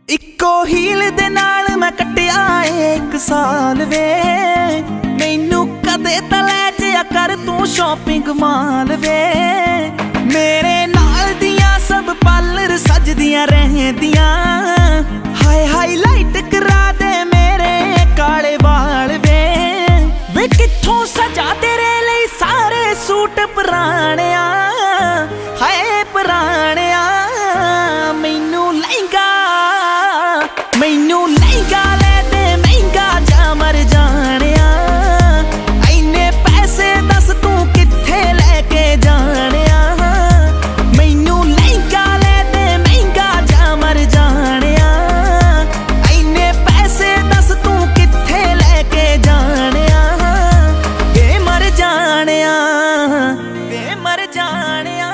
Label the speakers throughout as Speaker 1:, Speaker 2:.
Speaker 1: इक्को हील दे नाल मैं कट्टिया 1 साल वे। मैनू कदे तां लै जाया कर तू शॉपिंग माल वे। मेरे नाल दियां सब पार्लर सजदियां रहंदियां। हाय हाईलाइट करा दे मेरे काले वाल वे। वे कित्थों सजा तेरे लई सारे सूट पुराणिया। हाय पुराणिया मैनू लहंगा ले दे महंगा जा मर जानिया। इन्ने पैसे दस तू कित्थे लेके जानिया। मैनू लहंगा ले दे महंगा जा मर जानिया। इन्ने पैसे दस तू कित्थे लेके जानिया। वे मर जानिया वे मर जानिया।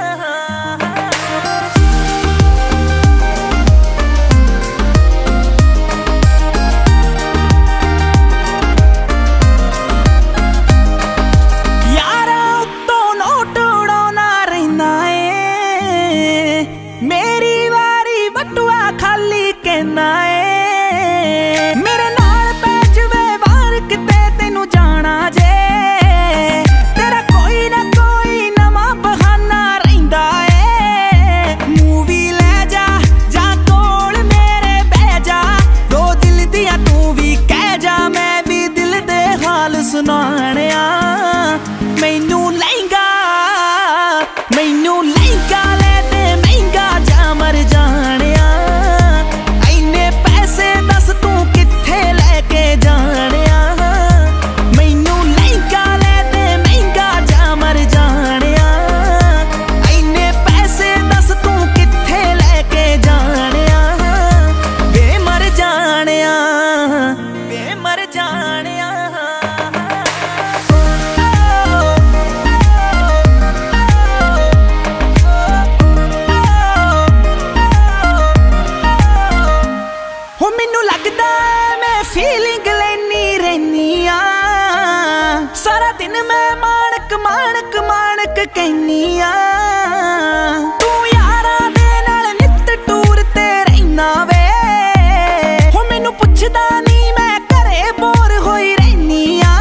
Speaker 1: मेरे नाल पै जवे वार किते तेनू जाना जे। तेरा कोई ना कोई नवा बहाना रहिंदा ए। मूवी ले जा कोल मेरे बह जा। दो दिल दियां तू भी कह जा मैं भी दिल दे हाल सुनाणिया। मैनू लहंगा ले दे महंगा जा मर जानिया। मैनू लगदा मैं फीलिंग लैनी रहनी आ। सारा दिन मैं माणक माणक माणक कहनी आ। तू यारा दे नाल नित टूर ते रहना वे। हो मैनू पुछदा नी मैं घरे बोर होई रहनी आ।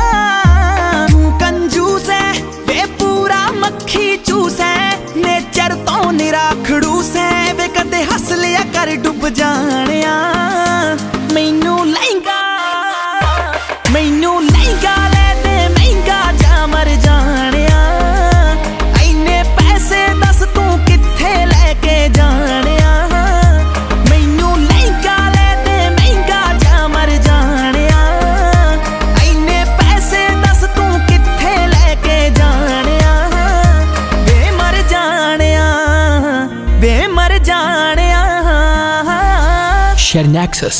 Speaker 1: तू कंजूस है वे पूरा मक्खी चूस है। नेचर तो निरा खड़ूस है वे कदे हस लिया कर डुब जानिया। मैनू लहंगा ले दे महंगा जा मर जानिया। इन्ने पैसे दस तू कित्थे लेके जानिया। मैनू लहंगा ले दे महंगा जा मर जानिया। इन्ने पैसे दस तू कित्थे लेके जानिया। वे मर जानिया वे मर जानिया।
Speaker 2: Share Nexus.